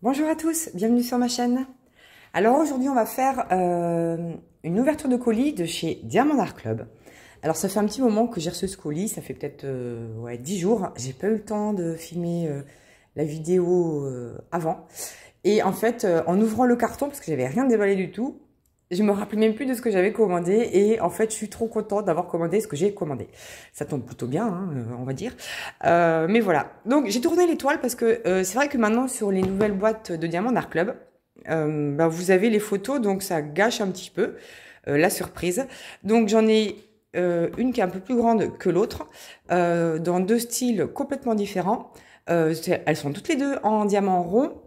Bonjour à tous, bienvenue sur ma chaîne. Alors aujourd'hui on va faire une ouverture de colis de chez Diamant Art Club. Alors ça fait un petit moment que j'ai reçu ce colis, ça fait peut-être 10 jours. J'ai pas eu le temps de filmer la vidéo avant. Et en fait en ouvrant le carton, parce que j'avais rien déballé du tout, je me rappelais même plus de ce que j'avais commandé et en fait je suis trop contente d'avoir commandé ce que j'ai commandé. Ça tombe plutôt bien, hein, on va dire. Mais voilà, donc j'ai tourné l'étoile parce que c'est vrai que maintenant sur les nouvelles boîtes de Diamant Art Club, vous avez les photos, donc ça gâche un petit peu la surprise. Donc j'en ai une qui est un peu plus grande que l'autre, dans deux styles complètement différents. Elles sont toutes les deux en diamant rond.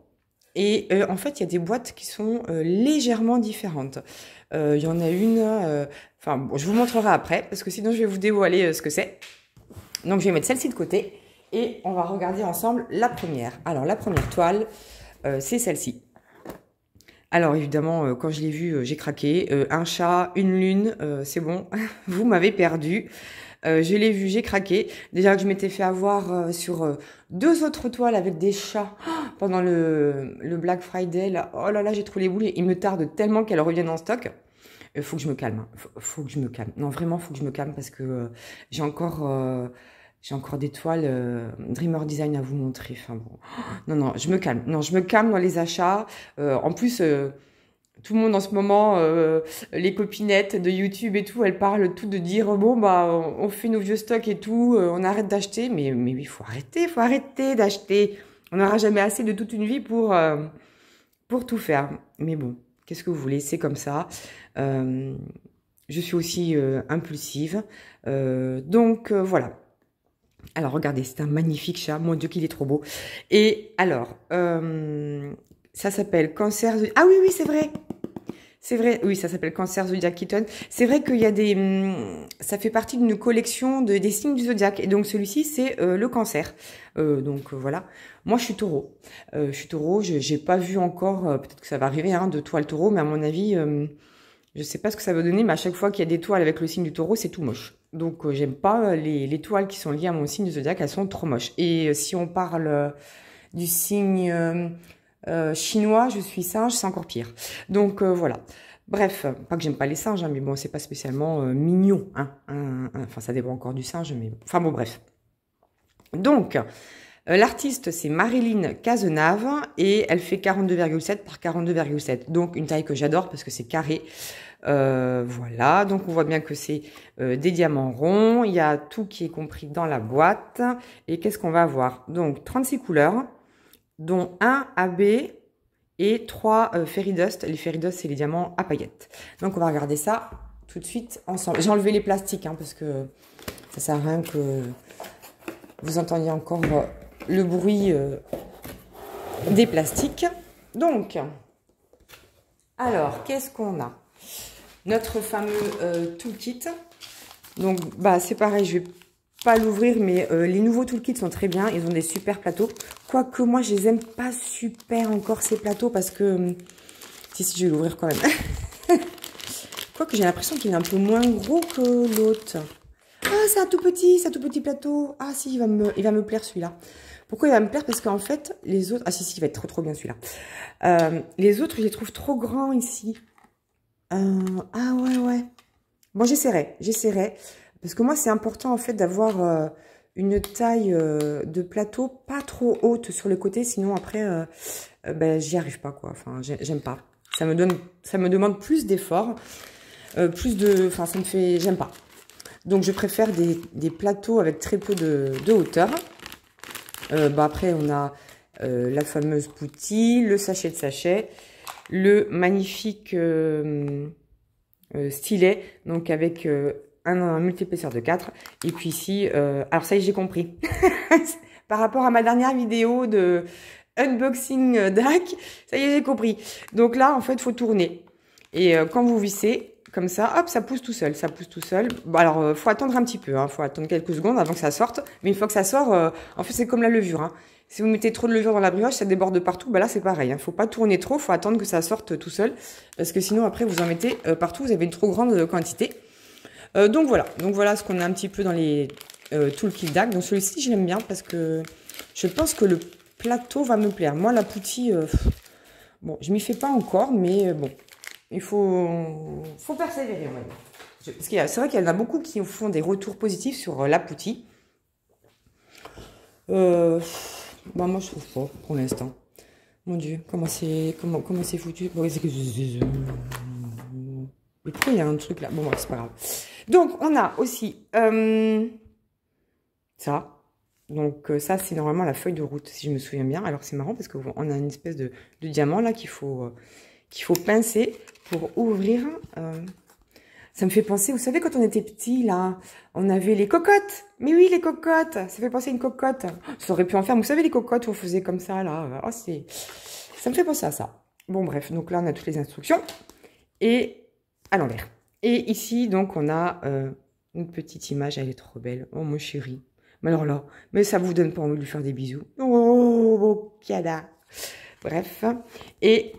Et en fait, il y a des boîtes qui sont légèrement différentes. Il y en a une, bon, je vous montrerai après, parce que sinon je vais vous dévoiler ce que c'est. Donc je vais mettre celle-ci de côté, et on va regarder ensemble la première. Alors la première toile, c'est celle-ci. Alors évidemment, quand je l'ai vue, j'ai craqué. Un chat, une lune, c'est bon, vous m'avez perdu. Je l'ai vu, j'ai craqué. Déjà que je m'étais fait avoir sur deux autres toiles avec des chats pendant le Black Friday. Là. Oh là là, j'ai trop les boules. Il me tarde tellement qu'elles reviennent en stock. Faut que je me calme. Hein. Faut que je me calme. Non, vraiment, faut que je me calme parce que j'ai encore des toiles Dreamer Design à vous montrer. Enfin bon, non, non, je me calme. Non, je me calme dans les achats. En plus. Tout le monde en ce moment, les copinettes de YouTube et tout, elles parlent tout de dire bon bah on fait nos vieux stocks et tout, on arrête d'acheter, mais oui, il faut arrêter d'acheter. On n'aura jamais assez de toute une vie pour tout faire. Mais bon, qu'est-ce que vous voulez, c'est comme ça. Je suis aussi impulsive, donc voilà. Alors regardez, c'est un magnifique chat, mon Dieu qu'il est trop beau. Et alors, ça s'appelle Cancer. Ah oui, oui, c'est vrai. C'est vrai, oui, ça s'appelle Cancer Zodiac Kitten. C'est vrai qu'il y a des... ça fait partie d'une collection des signes du zodiaque. Et donc celui-ci, c'est le cancer. Donc voilà. Moi, je suis taureau. J'ai pas vu encore, peut-être que ça va arriver, hein, de toile taureau, mais à mon avis, je sais pas ce que ça va donner, mais à chaque fois qu'il y a des toiles avec le signe du taureau, c'est tout moche. Donc j'aime pas les toiles qui sont liées à mon signe du zodiaque, elles sont trop moches. Et si on parle du signe... chinois, je suis singe, c'est encore pire. Donc voilà. Bref, pas que j'aime pas les singes, hein, mais bon, c'est pas spécialement mignon. Hein, enfin, ça dépend encore du singe, mais enfin bon, bref. Donc, l'artiste, c'est Marilyn Cazenave et elle fait 42,7 par 42,7. Donc, une taille que j'adore parce que c'est carré. Voilà, donc on voit bien que c'est des diamants ronds. Il y a tout qui est compris dans la boîte. Et qu'est-ce qu'on va avoir? Donc, 36 couleurs, dont un AB et 3 Fairy Dust. Les Fairy Dust, c'est les diamants à paillettes. Donc, on va regarder ça tout de suite ensemble. J'ai enlevé les plastiques, hein, parce que ça sert à rien que vous entendiez encore le bruit des plastiques. Donc, alors, qu'est-ce qu'on a? Notre fameux toolkit. Donc, c'est pareil, je vais pas l'ouvrir, mais les nouveaux toolkits sont très bien. Ils ont des super plateaux. Quoique moi, je les aime pas super encore, ces plateaux, parce que... si, je vais l'ouvrir quand même. Quoique j'ai l'impression qu'il est un peu moins gros que l'autre. Ah, c'est un tout petit plateau. Ah si, il va me plaire celui-là. Pourquoi il va me plaire? Parce qu'en fait, les autres... Ah si, il va être trop bien celui-là. Les autres, je les trouve trop grands ici. Ah ouais. Bon, j'essaierai. Parce que moi, c'est important, en fait, d'avoir une taille de plateau pas trop haute sur le côté. Sinon, après, j'y arrive pas, quoi. Enfin, j'aime pas. Ça me demande plus d'efforts. Enfin, ça me fait... J'aime pas. Donc, je préfère des plateaux avec très peu de hauteur. Après, on a la fameuse poutille, le sachet de sachet, le magnifique stylet, donc avec... un multi-épaisseur de 4. Et puis ici, alors ça y est, j'ai compris. Par rapport à ma dernière vidéo de unboxing DAC, ça y est, j'ai compris. Donc là, en fait, il faut tourner. Et quand vous vissez, comme ça, hop, ça pousse tout seul. Bon, alors, faut attendre un petit peu. Hein, faut attendre quelques secondes avant que ça sorte. Mais une fois que ça sort, en fait, c'est comme la levure. Hein. Si vous mettez trop de levure dans la brioche, ça déborde partout. Là, c'est pareil. Hein. Faut pas tourner trop. Faut attendre que ça sorte tout seul. Parce que sinon, après, vous en mettez partout. Vous avez une trop grande quantité. Donc voilà ce qu'on a un petit peu dans les toolkits DAC. Donc celui-ci, je l'aime bien parce que je pense que plateau va me plaire. Moi, la poutille, bon, je m'y fais pas encore, mais bon, il faut persévérer, on va dire. Parce que c'est vrai qu'il y en a beaucoup qui font des retours positifs sur la poutille. Bah moi, je trouve pas, pour l'instant. Mon Dieu, comment c'est foutu. Bon, mais pourquoi il y a un truc là? Bon, bref, c'est pas grave. Donc, on a aussi ça. Donc, ça, c'est normalement la feuille de route, si je me souviens bien. Alors, c'est marrant parce qu'on a une espèce de diamant là qu'il faut pincer pour ouvrir. Ça me fait penser, vous savez, quand on était petit, là, on avait les cocottes. Mais oui, les cocottes. Ça fait penser à une cocotte. Ça aurait pu en faire. Vous savez, les cocottes où on faisait comme ça, là. Oh, ça me fait penser à ça. Bon, bref. Donc là, on a toutes les instructions. Et à l'envers. Et ici, donc, on a une petite image. Elle est trop belle. Oh, mon chéri. Mais alors là, mais ça vous donne pas envie de lui faire des bisous. Oh, mon cada. Bref. Et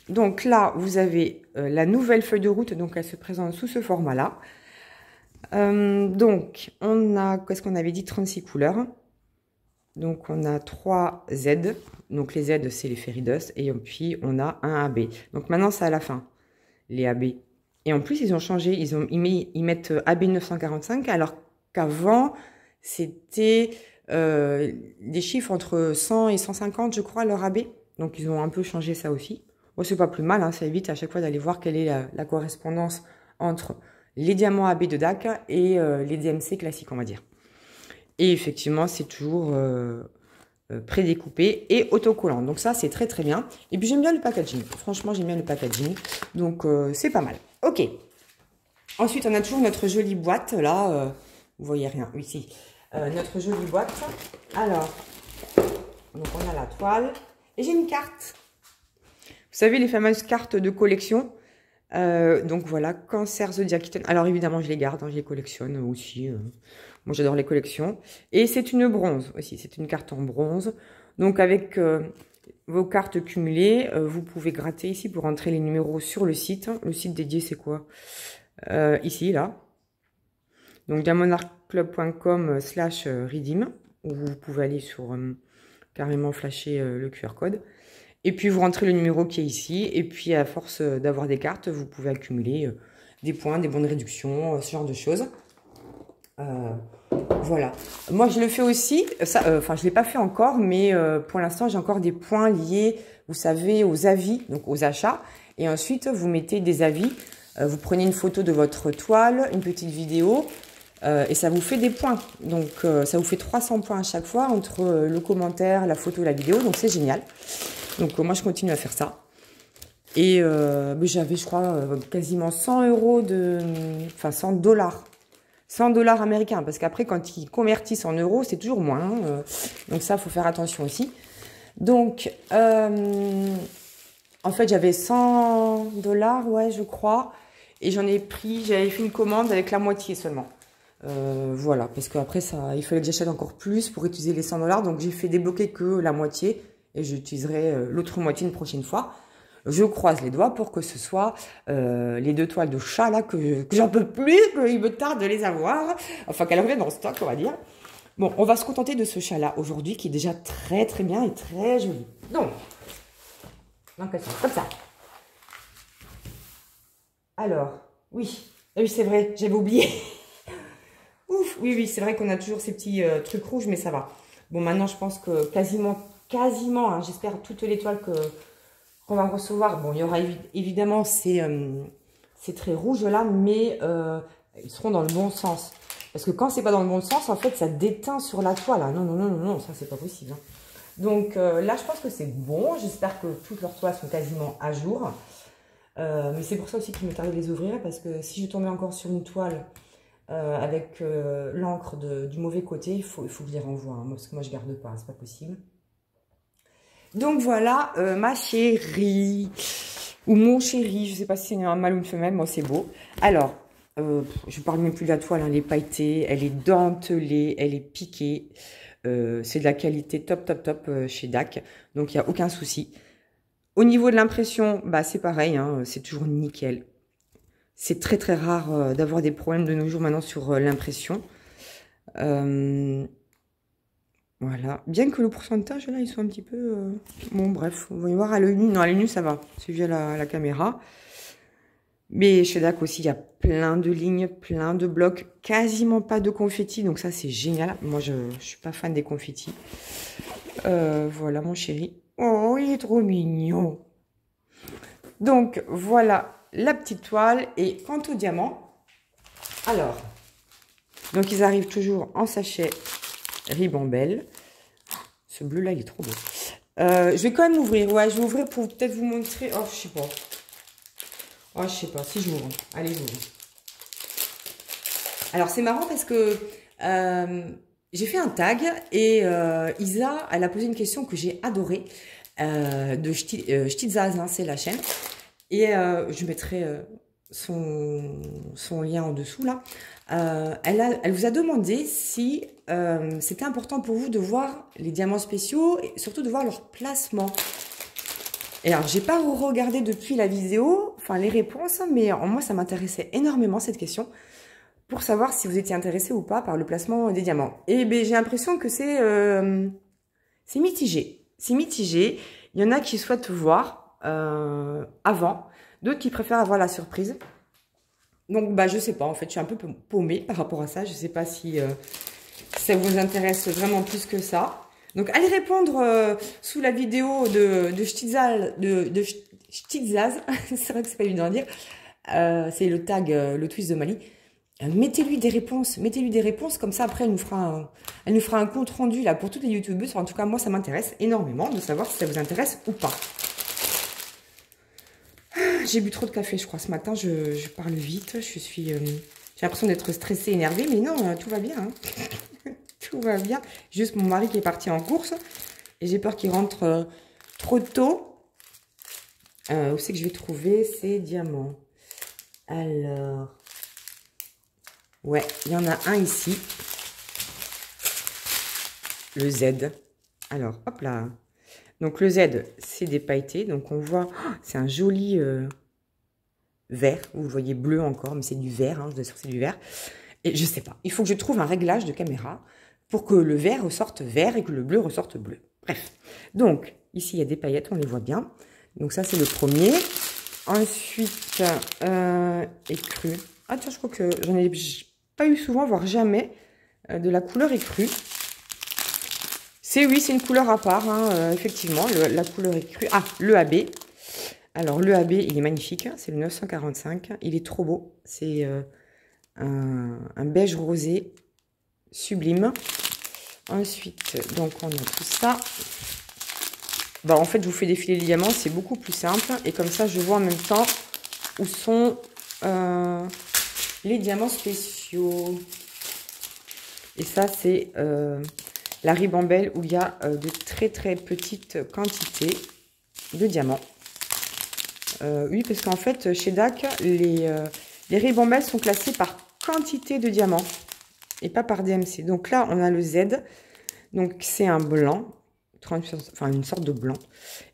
donc là, vous avez la nouvelle feuille de route. Donc, elle se présente sous ce format-là. Donc, on a, qu'est-ce qu'on avait dit? 36 couleurs. Donc, on a 3 Z. Donc, les Z, c'est les Fairy Dust. Et puis, on a un AB. Donc, maintenant, c'est à la fin, les AB. Et en plus, ils ont changé. Ils mettent AB 945, alors qu'avant, c'était des chiffres entre 100 et 150, je crois, leur AB. Donc, ils ont un peu changé ça aussi. Bon, c'est pas plus mal, hein, ça évite à chaque fois d'aller voir quelle est la correspondance entre les diamants AB de DAC et les DMC classiques, on va dire. Et effectivement, c'est toujours prédécoupé et autocollant. Donc ça, c'est très très bien. Et puis, j'aime bien le packaging. Franchement, j'aime bien le packaging. Donc, c'est pas mal. Ok. Ensuite, on a toujours notre jolie boîte, là. Vous voyez rien, ici. Notre jolie boîte. Alors, donc on a la toile. Et j'ai une carte. Vous savez, les fameuses cartes de collection. Donc voilà, Cancer Zodiac. Alors évidemment, je les garde, hein, je les collectionne aussi. Moi, j'adore les collections. Et c'est une bronze aussi, c'est une carte en bronze. Donc avec vos cartes cumulées, vous pouvez gratter ici pour entrer les numéros sur le site. Le site dédié, c'est quoi? Ici, là. Donc diamondartclub.com/redeem, où vous pouvez aller sur carrément flasher le QR code. Et puis, vous rentrez le numéro qui est ici. Et puis, à force d'avoir des cartes, vous pouvez accumuler des points, des bons de réduction, ce genre de choses. Voilà. Moi, je le fais aussi. Enfin, je ne l'ai pas fait encore, mais pour l'instant, j'ai encore des points liés, vous savez, aux avis, donc aux achats. Et ensuite, vous mettez des avis. Vous prenez une photo de votre toile, une petite vidéo, et ça vous fait des points. Donc, ça vous fait 300 points à chaque fois entre le commentaire, la photo et la vidéo. Donc, c'est génial. Donc, moi, je continue à faire ça. Et j'avais, je crois, quasiment 100 euros enfin, 100 dollars. 100 dollars américains. Parce qu'après, quand ils convertissent en euros, c'est toujours moins. Hein, donc, ça, il faut faire attention aussi. Donc, en fait, j'avais 100 dollars, ouais, je crois. Et j'avais fait une commande avec la moitié seulement. Voilà, parce qu'après, il fallait que j'achète encore plus pour utiliser les 100 dollars. Donc, j'ai fait débloquer que la moitié. Et j'utiliserai l'autre moitié une prochaine fois. Je croise les doigts pour que ce soit les 2 toiles de chat là que j'en peux plus, qu'il me tarde de les avoir. Enfin, qu'elles reviennent en stock, on va dire. Bon, on va se contenter de ce chat là aujourd'hui qui est déjà très très bien et très joli. Donc comme ça. Alors, oui. Ah oui, c'est vrai, j'avais oublié. Ouf, oui, c'est vrai qu'on a toujours ces petits trucs rouges, mais ça va. Bon, maintenant, je pense que quasiment, hein, j'espère toutes les toiles qu'on va recevoir. Bon, il y aura évidemment ces traits rouges là, mais ils seront dans le bon sens. Parce que quand c'est pas dans le bon sens, en fait, ça déteint sur la toile. Hein. Non, ça c'est pas possible. Hein. Donc là, je pense que c'est bon. J'espère que toutes leurs toiles sont quasiment à jour. Mais c'est pour ça aussi qu'il me tarde de les ouvrir, parce que si je tombais encore sur une toile avec l'encre du mauvais côté, il faut que je les renvoie. Hein, parce que moi, je garde pas, c'est pas possible. Donc voilà, ma chérie, ou mon chéri, je ne sais pas si c'est un mâle ou une femelle, moi c'est beau. Alors, je parle même plus de la toile, hein, elle est pailletée, elle est dentelée, elle est piquée. C'est de la qualité top chez DAC, donc il n'y a aucun souci. Au niveau de l'impression, bah, c'est pareil, hein, c'est toujours nickel. C'est très très rare d'avoir des problèmes de nos jours maintenant sur l'impression. Voilà. Bien que le pourcentage, là, ils sont un petit peu... Bon, bref, on va y voir à l'œil nu. Non, à l'œil nu, ça va. C'est via la caméra. Mais chez DAC aussi, il y a plein de lignes, plein de blocs. Quasiment pas de confettis. Donc ça, c'est génial. Moi, je suis pas fan des confettis. Voilà, mon chéri. Oh, il est trop mignon. Donc, voilà la petite toile. Et quant au diamant, alors... Donc, ils arrivent toujours en sachet Ribambelle. Ce bleu-là, il est trop beau. Je vais quand même ouvrir. Ouais, je vais ouvrir pour peut-être vous montrer. Oh, je sais pas. Oh, je sais pas. Si j'ouvre. Allez, j'ouvre. Alors, c'est marrant parce que j'ai fait un tag et Isa, elle a posé une question que j'ai adorée. De Ch'tizaz, hein, c'est la chaîne. Et je mettrai son lien en dessous, là. Elle vous a demandé si c'était important pour vous de voir les diamants spéciaux et surtout de voir leur placement. Et alors, j'ai pas regardé depuis la vidéo, enfin les réponses, mais moi ça m'intéressait énormément cette question pour savoir si vous étiez intéressé ou pas par le placement des diamants. Et ben j'ai l'impression que c'est mitigé. C'est mitigé. Il y en a qui souhaitent voir avant, d'autres qui préfèrent avoir la surprise. Donc, bah, je sais pas, en fait, je suis un peu paumée par rapport à ça. Je sais pas si ça vous intéresse vraiment plus que ça. Donc, allez répondre sous la vidéo de Ch'tizaz. C'est vrai que c'est pas évident à dire. C'est le tag, le twist de Mali. Mettez-lui des réponses, comme ça après elle nous fera un compte rendu là pour toutes les youtubeuses. En tout cas, moi ça m'intéresse énormément de savoir si ça vous intéresse ou pas. J'ai bu trop de café, je crois, ce matin. Je parle vite. J'ai l'impression d'être stressée, énervée, mais non, tout va bien. Hein. Tout va bien. Juste mon mari qui est parti en course. Et j'ai peur qu'il rentre trop tôt. Où c'est que je vais trouver ces diamants? Alors... Ouais, il y en a un ici. Le Z. Alors, hop là. Donc, le Z, c'est des pailletés. Donc, on voit... Oh, c'est un joli vert. Vous voyez bleu encore, mais c'est du vert. Hein, je vous assure que c'est du vert. Et je sais pas. Il faut que je trouve un réglage de caméra pour que le vert ressorte vert et que le bleu ressorte bleu. Bref. Donc, ici, il y a des paillettes. On les voit bien. Donc, ça, c'est le premier. Ensuite, écru. Ah, tiens, je crois que j'en ai pas eu souvent, voire jamais, de la couleur écrue. Oui, c'est une couleur à part, hein, effectivement, la couleur écrue. Ah, le AB. Alors, le AB, il est magnifique, c'est le 945. Il est trop beau. C'est un beige rosé sublime. Ensuite, donc, on a tout ça. Bah, en fait, je vous fais défiler les diamants, c'est beaucoup plus simple. Et comme ça, je vois en même temps où sont les diamants spéciaux. Et ça, c'est la ribambelle où il y a de très très petites quantités de diamants. Oui, parce qu'en fait, chez DAC, les ribambelles sont classées par quantité de diamants et pas par DMC. Donc là, on a le Z. Donc c'est un blanc, enfin une sorte de blanc.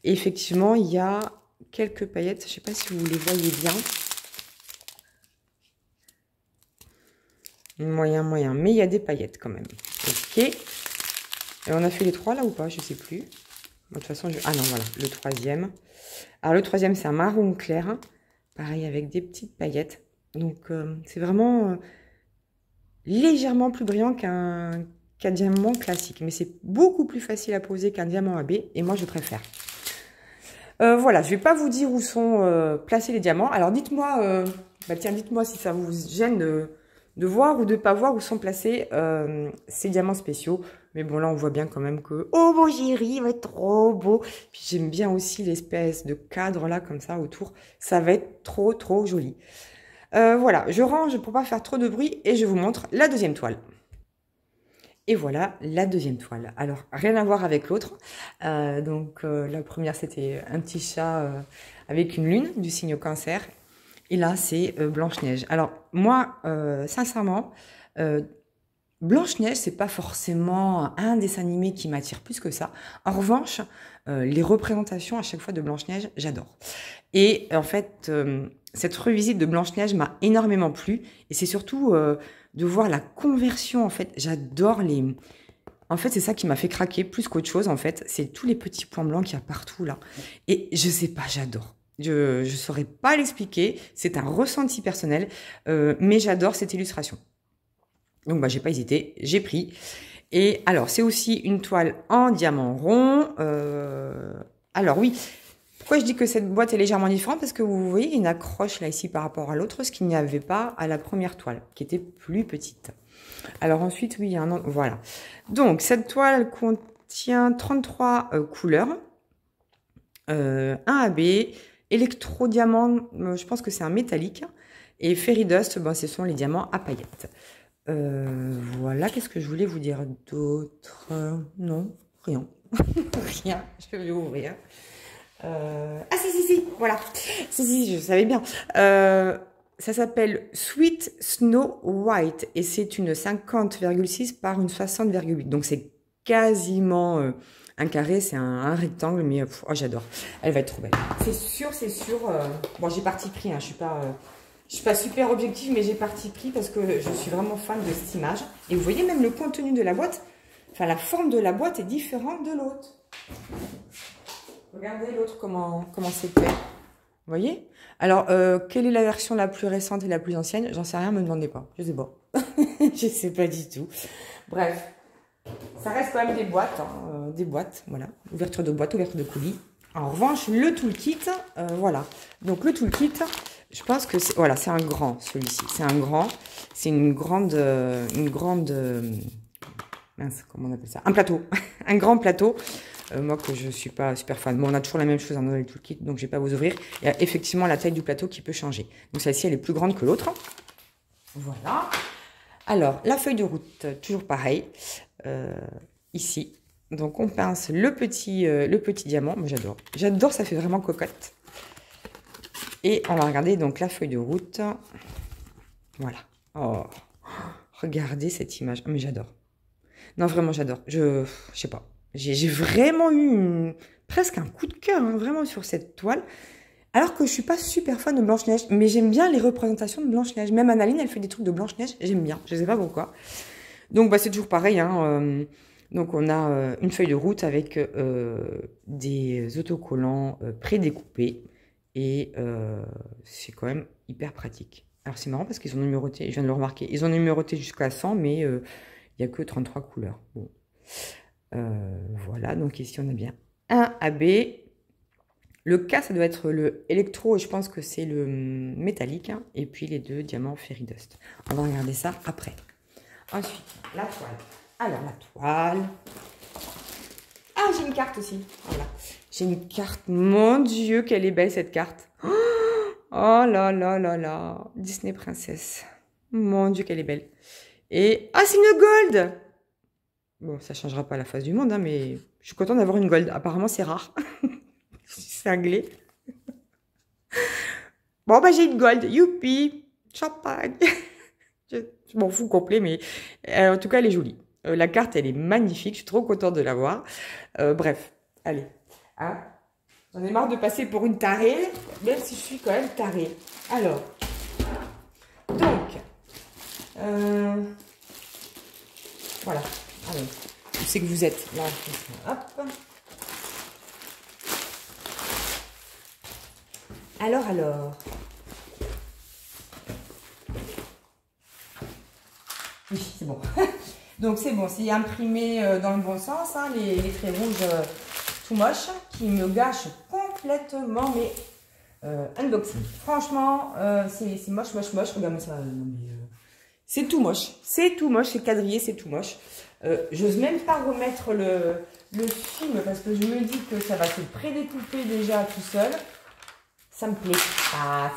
Et effectivement, il y a quelques paillettes. Je ne sais pas si vous les voyez bien. Moyen, moyen. Mais il y a des paillettes quand même. Ok. Et on a fait les trois là ou pas? Je ne sais plus. De toute façon, ah non, voilà, le troisième. Alors, le troisième, c'est un marron clair. Pareil, avec des petites paillettes. Donc, c'est vraiment légèrement plus brillant qu'un diamant classique. Mais c'est beaucoup plus facile à poser qu'un diamant AB. Et moi, je préfère. Voilà, je ne vais pas vous dire où sont placés les diamants. Alors, dites-moi, tiens, dites-moi si ça vous gêne de voir ou de ne pas voir où sont placés ces diamants spéciaux. Mais bon, là, on voit bien quand même que... Oh, mon chéri, il va être trop beau. Puis j'aime bien aussi l'espèce de cadre là, comme ça, autour. Ça va être trop, trop joli. Voilà, je range pour pas faire trop de bruit et je vous montre la deuxième toile. Et voilà la deuxième toile. Alors, rien à voir avec l'autre. La première, c'était un petit chat avec une lune du signe Cancer. Et là, c'est Blanche-Neige. Alors, moi, sincèrement, Blanche-Neige, c'est pas forcément un dessin animé qui m'attire plus que ça. En revanche, les représentations à chaque fois de Blanche-Neige, j'adore. Et en fait, cette revisite de Blanche-Neige m'a énormément plu. Et c'est surtout de voir la conversion, en fait. J'adore En fait, c'est ça qui m'a fait craquer plus qu'autre chose, en fait. C'est tous les petits points blancs qu'il y a partout, là. Et je sais pas, j'adore. Je saurais pas l'expliquer. C'est un ressenti personnel. Mais j'adore cette illustration. Donc, bah, j'ai pas hésité. J'ai pris. Et alors, c'est aussi une toile en diamant rond. Alors, oui. Pourquoi je dis que cette boîte est légèrement différente? Parce que vous voyez, il y a une accroche là, ici, par rapport à l'autre, ce qu'il n'y avait pas à la première toile, qui était plus petite. Alors ensuite, oui, il y a un autre. Voilà. Donc, cette toile contient 33 couleurs. 1 AB, électro-diamant, je pense que c'est un métallique. Et Fairy Dust, ben, ce sont les diamants à paillettes. Voilà, qu'est-ce que je voulais vous dire d'autre? Non, rien. Rien, je vais ouvrir. Ah si, voilà. Si, je savais bien. Ça s'appelle Sweet Snow White et c'est une 50,6 par une 60,8. Donc c'est quasiment un carré, c'est un rectangle, mais oh, j'adore. Elle va être trop belle. C'est sûr. Bon, j'ai parti pris, hein, je suis pas super objective, mais j'ai parti pris parce que je suis vraiment fan de cette image. Et vous voyez même le contenu de la boîte, enfin la forme de la boîte est différente de l'autre. Regardez l'autre, comment c'est fait. Vous voyez? Alors, quelle est la version la plus récente et la plus ancienne? J'en sais rien, me demandez pas. Je sais pas. Je sais pas du tout. Bref, ça reste quand même des boîtes. Hein, des boîtes, voilà. Ouverture de boîte, ouverture de colis. En revanche, le toolkit, voilà. Donc, le toolkit, je pense que c'est... Voilà, c'est un grand, celui-ci. C'est un grand. C'est une grande... mince, comment on appelle ça? Un plateau. Un grand plateau. Moi, que je ne suis pas super fan. Bon, on a toujours la même chose dans le toolkit, donc je ne vais pas vous ouvrir. Il y a effectivement la taille du plateau qui peut changer. Donc, celle-ci, elle est plus grande que l'autre. Voilà. Alors, la feuille de route, toujours pareil. Ici. Donc, on pince le petit diamant. Moi, j'adore. J'adore, ça fait vraiment cocotte. Et on va regarder donc la feuille de route. Voilà. Oh, regardez cette image. Mais j'adore. Non, vraiment, j'adore. Je sais pas. J'ai vraiment eu presque un coup de cœur, hein, vraiment, sur cette toile. Alors que je suis pas super fan de Blanche-Neige, mais j'aime bien les représentations de Blanche-Neige. Même Annaline, elle fait des trucs de Blanche-Neige, j'aime bien. Je sais pas pourquoi. Donc, bah, c'est toujours pareil. Hein, donc, on a une feuille de route avec des autocollants prédécoupés. Et c'est quand même hyper pratique. Alors, c'est marrant parce qu'ils ont numéroté, je viens de le remarquer, ils ont numéroté jusqu'à 100, mais il n'y a que 33 couleurs. Bon. Voilà, donc ici on a bien un AB. Le K, ça doit être le électro, et je pense que c'est le métallique. Hein, et puis les deux diamants Fairy Dust. On va regarder ça après. Ensuite, la toile. Alors, la toile. Ah, j'ai une carte aussi. Voilà. J'ai une carte. Mon Dieu, quelle est belle cette carte. Oh là là là là. Disney Princess. Mon Dieu, qu'elle est belle. Et... Ah, c'est une gold! Bon, ça changera pas la face du monde, hein, mais je suis contente d'avoir une gold. Apparemment, c'est rare. Je suis cinglée. Bon, bah, j'ai une gold. Youpi! Champagne! Je m'en fous complet, mais en tout cas, elle est jolie. La carte, elle est magnifique. Je suis trop contente de l'avoir. Bref, allez. Hein, j'en ai marre de passer pour une tarée, même si je suis quand même tarée. Alors, donc, voilà. Allez, je sais que vous êtes là. Hop. Alors. Oui, c'est bon. Donc, c'est bon. C'est imprimé dans le bon sens. Hein, les traits rouges tout moches qui me gâchent complètement mes unboxing. Franchement, c'est moche. Regarde-moi ça. C'est tout moche. C'est tout moche. C'est quadrillé. C'est tout moche. J'ose même pas remettre le film parce que je me dis que ça va se prédécouper déjà tout seul. Ça me plaît pas.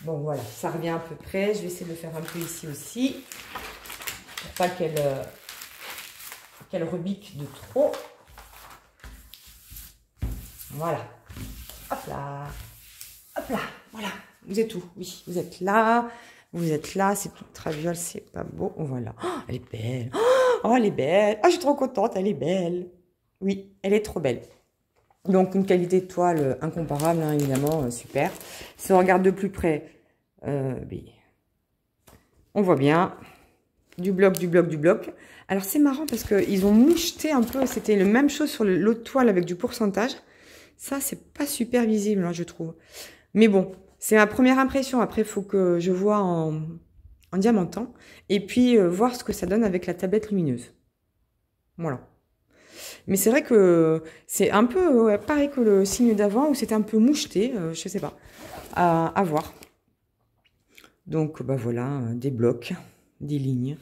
Bon, voilà. Ça revient à peu près. Je vais essayer de le faire un peu ici aussi. Pour pas qu'elle rebique de trop. Voilà. Hop là. Voilà. Vous êtes où? Oui, vous êtes là. C'est tout traviole, c'est pas beau. Voilà. Oh, elle est belle. Oh, elle est belle. Oh, je suis trop contente, elle est belle. Oui, elle est trop belle. Donc, une qualité de toile incomparable, hein, évidemment, super. Si on regarde de plus près, on voit bien. du bloc, du bloc, du bloc. Alors, c'est marrant parce qu'ils ont moucheté un peu. C'était la même chose sur l'autre toile avec du pourcentage. Ça, c'est pas super visible, hein, je trouve. Mais bon, c'est ma première impression. Après, il faut que je vois en diamantant. Et puis, voir ce que ça donne avec la tablette lumineuse. Voilà. Mais c'est vrai que c'est un peu pareil que le signe d'avant où c'était un peu moucheté. Je sais pas. À voir. Donc, bah voilà, des blocs, des lignes.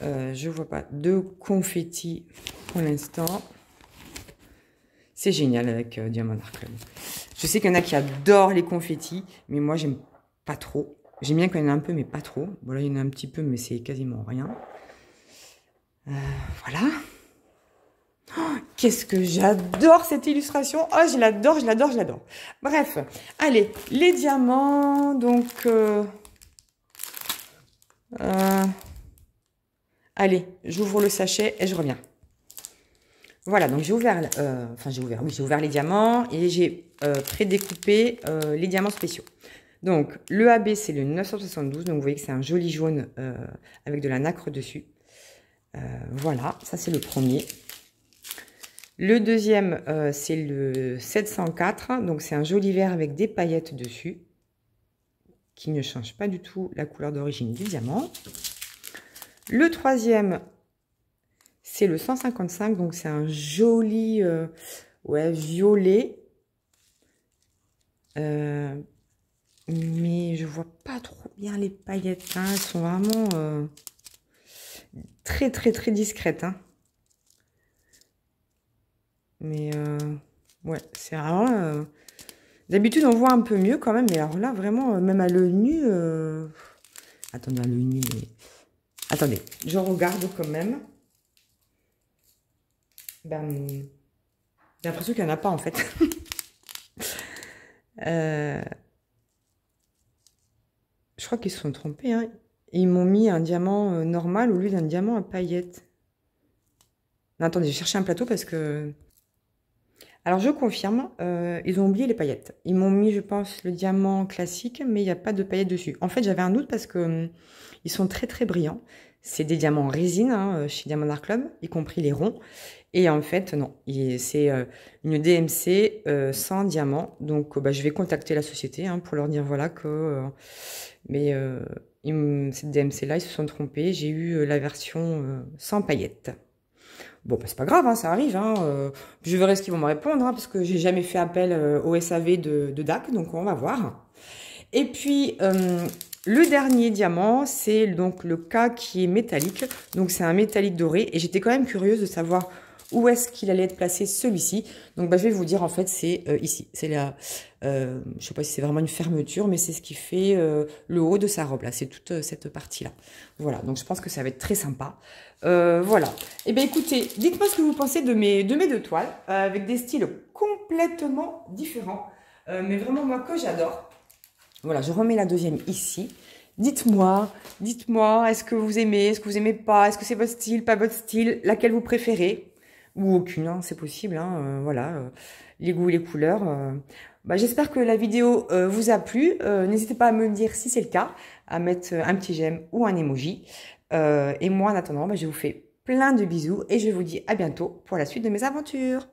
Je vois pas de confetti pour l'instant. C'est génial avec Diamond Art Club. Je sais qu'il y en a qui adorent les confettis, mais moi, j'aime pas trop. J'aime bien quand il y en a un peu, mais pas trop. Bon, là, il y en a un petit peu, mais c'est quasiment rien. Voilà. Oh, qu'est-ce que j'adore cette illustration. Oh, je l'adore, je l'adore, je l'adore. Bref, allez, les diamants, donc... allez, j'ouvre le sachet et je reviens. Voilà, donc j'ai ouvert, j'ai ouvert les diamants et j'ai prédécoupé les diamants spéciaux. Donc, le AB, c'est le 972, donc vous voyez que c'est un joli jaune avec de la nacre dessus. Voilà, ça c'est le premier. Le deuxième, c'est le 704, donc c'est un joli vert avec des paillettes dessus, qui ne change pas du tout la couleur d'origine du diamant. Le troisième, c'est le 155, donc c'est un joli violet. Mais je vois pas trop bien les paillettes, hein. Elles sont vraiment très très discrètes, hein. Mais ouais, c'est vraiment... D'habitude, on voit un peu mieux quand même, mais alors là, vraiment, même à l'œil nu... Attendez, à l'œil nu... Mais... Attendez, je regarde quand même. Ben, j'ai l'impression qu'il n'y en a pas, en fait. Je crois qu'ils se sont trompés, hein. Ils m'ont mis un diamant normal au lieu d'un diamant à paillettes. Non, attendez, j'ai cherché un plateau parce que... Alors, je confirme, ils ont oublié les paillettes. Ils m'ont mis, je pense, le diamant classique, mais il n'y a pas de paillettes dessus. En fait, j'avais un doute parce que ils sont très brillants. C'est des diamants en résine, hein, chez Diamond Art Club, y compris les ronds. Et en fait, non, c'est une DMC sans diamant. Donc, bah, je vais contacter la société hein, pour leur dire, voilà, que... cette DMC-là, ils se sont trompés. J'ai eu la version sans paillettes. Bon, bah, c'est pas grave, hein, ça arrive. Hein, je verrai ce qu'ils vont me répondre, hein, parce que j'ai jamais fait appel au SAV de DAC, donc on va voir. Et puis, le dernier diamant, c'est donc le K qui est métallique. Donc, c'est un métallique doré. Et j'étais quand même curieuse de savoir où est-ce qu'il allait être placé celui-ci. Donc, bah, je vais vous dire, en fait, c'est ici. C'est la... je sais pas si c'est vraiment une fermeture, mais c'est ce qui fait le haut de sa robe, là. C'est toute cette partie-là. Voilà, donc je pense que ça va être très sympa. Voilà. Eh bien, écoutez, dites-moi ce que vous pensez de mes deux toiles, avec des styles complètement différents, mais vraiment, moi, que j'adore. Voilà, je remets la deuxième ici. Dites-moi, est-ce que vous aimez, est-ce que vous aimez pas, est-ce que c'est votre style, pas votre style, laquelle vous préférez, ou aucune, hein, c'est possible, hein, voilà, les goûts et les couleurs. Bah, j'espère que la vidéo vous a plu. N'hésitez pas à me le dire si c'est le cas, à mettre un petit j'aime ou un emoji. Et moi, en attendant, bah, je vous fais plein de bisous et je vous dis à bientôt pour la suite de mes aventures.